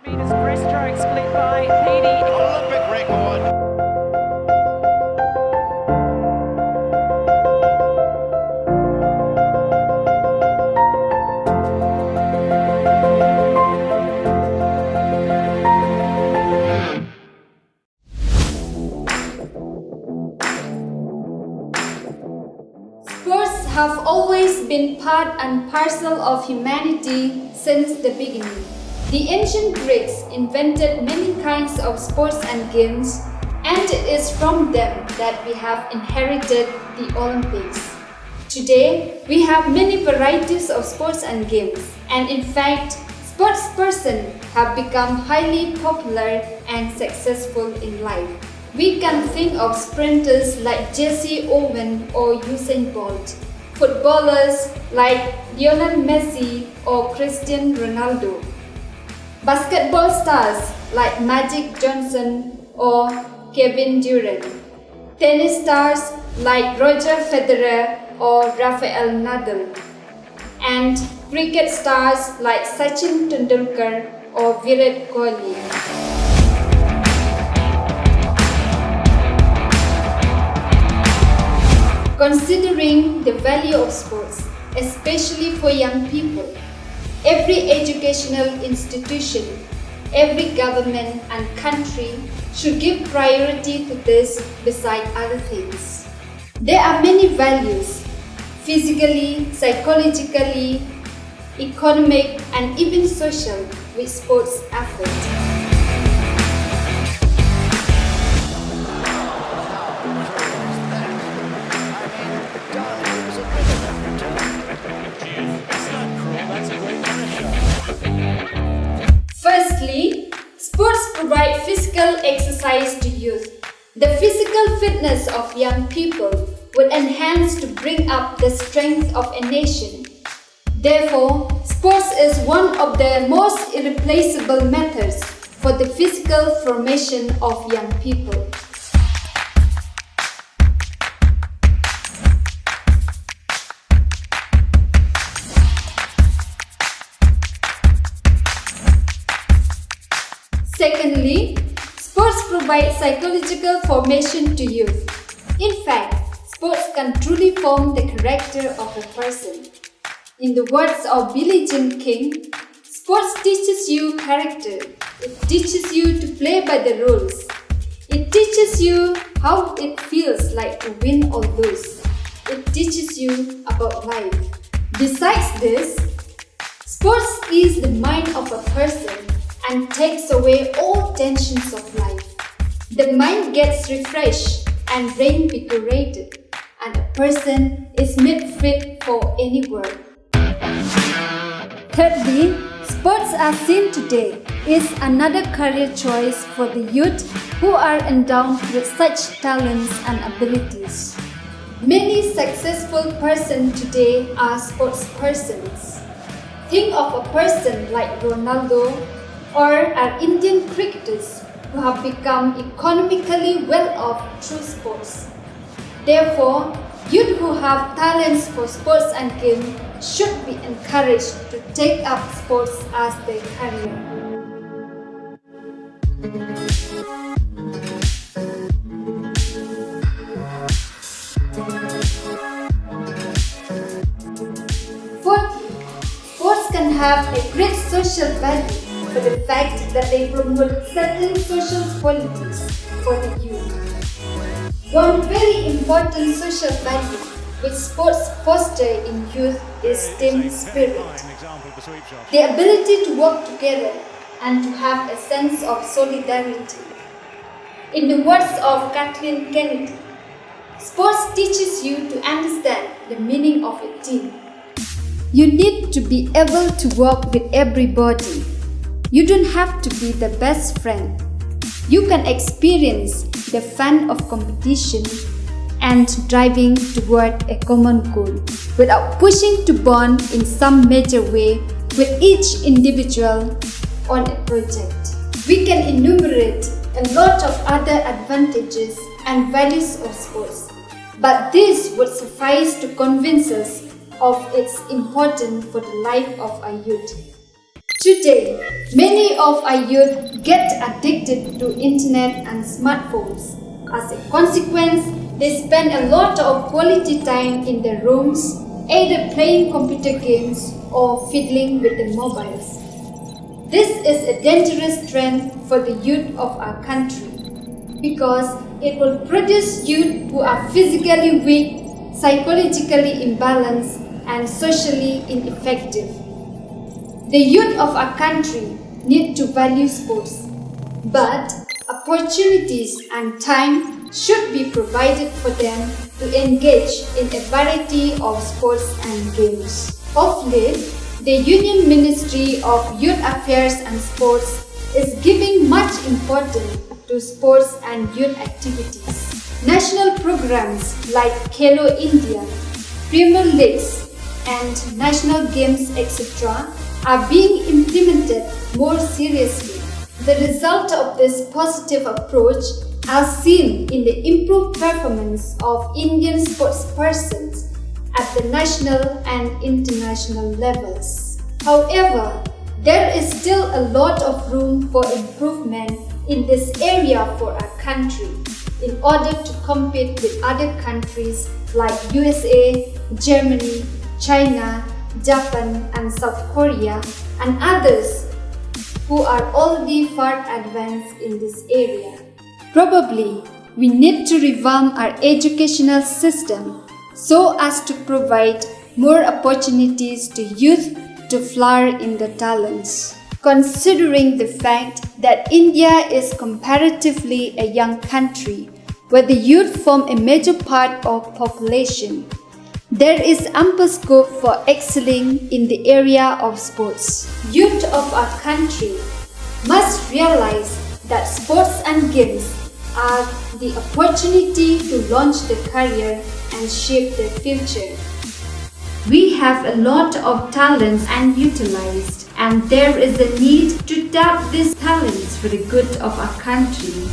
Meters breaststroke split by Petey. Olympic record. Sports have always been part and parcel of humanity since the beginning. The ancient Greeks invented many kinds of sports and games, and it is from them that we have inherited the Olympics. Today, we have many varieties of sports and games, and in fact, sportspersons have become highly popular and successful in life. We can think of sprinters like Jesse Owens or Usain Bolt, footballers like Lionel Messi or Cristiano Ronaldo, basketball stars like Magic Johnson or Kevin Durant, tennis stars like Roger Federer or Rafael Nadal, and cricket stars like Sachin Tendulkar or Virat Kohli. Considering the value of sports, especially for young people, every educational institution, every government and country should give priority to this beside other things. There are many values, physically, psychologically, economic and even social, with sports effort. Firstly, sports provide physical exercise to youth. The physical fitness of young people would enhance to bring up the strength of a nation. Therefore, sports is one of the most irreplaceable methods for the physical formation of young people. Secondly, sports provide psychological formation to youth. In fact, sports can truly form the character of a person. In the words of Billie Jean King, sports teaches you character. It teaches you to play by the rules. It teaches you how it feels like to win or lose. It teaches you about life. Besides this, sports ease the mind of a person and takes away all tensions of life. The mind gets refreshed and reinvigorated, and a person is made fit for any work. Thirdly, sports as seen today is another career choice for the youth who are endowed with such talents and abilities. Many successful persons today are sports persons. Think of a person like Ronaldo or our Indian cricketers who have become economically well off through sports. Therefore, youth who have talents for sports and games should be encouraged to take up sports as their career. Fourthly, sports can have a great social value for the fact that they promote certain social qualities for the youth. One very important social value which sports foster in youth is team spirit. The ability to work together and to have a sense of solidarity. In the words of Kathleen Kennedy, sports teaches you to understand the meaning of a team. You need to be able to work with everybody. You don't have to be the best friend. You can experience the fun of competition and driving toward a common goal without pushing to bond in some major way with each individual on a project. We can enumerate a lot of other advantages and values of sports, but this would suffice to convince us of its importance for the life of our youth. Today, many of our youth get addicted to internet and smartphones. As a consequence, they spend a lot of quality time in their rooms, either playing computer games or fiddling with the mobiles. This is a dangerous trend for the youth of our country because it will produce youth who are physically weak, psychologically imbalanced, and socially ineffective. The youth of our country need to value sports, but opportunities and time should be provided for them to engage in a variety of sports and games. Of late, the Union Ministry of Youth Affairs and Sports is giving much importance to sports and youth activities. National programs like Khelo India, Premier Leagues, and national games, etc., are being implemented more seriously. The result of this positive approach are seen in the improved performance of Indian sportspersons at the national and international levels. However, there is still a lot of room for improvement in this area for our country in order to compete with other countries like USA, Germany, China, Japan, and South Korea, and others who are already far advanced in this area. Probably, we need to revamp our educational system so as to provide more opportunities to youth to flower in their talents. Considering the fact that India is comparatively a young country where the youth form a major part of population, there is ample scope for excelling in the area of sports. Youth of our country must realize that sports and games are the opportunity to launch their career and shape their future. We have a lot of talents unutilized, and there is a need to tap these talents for the good of our country.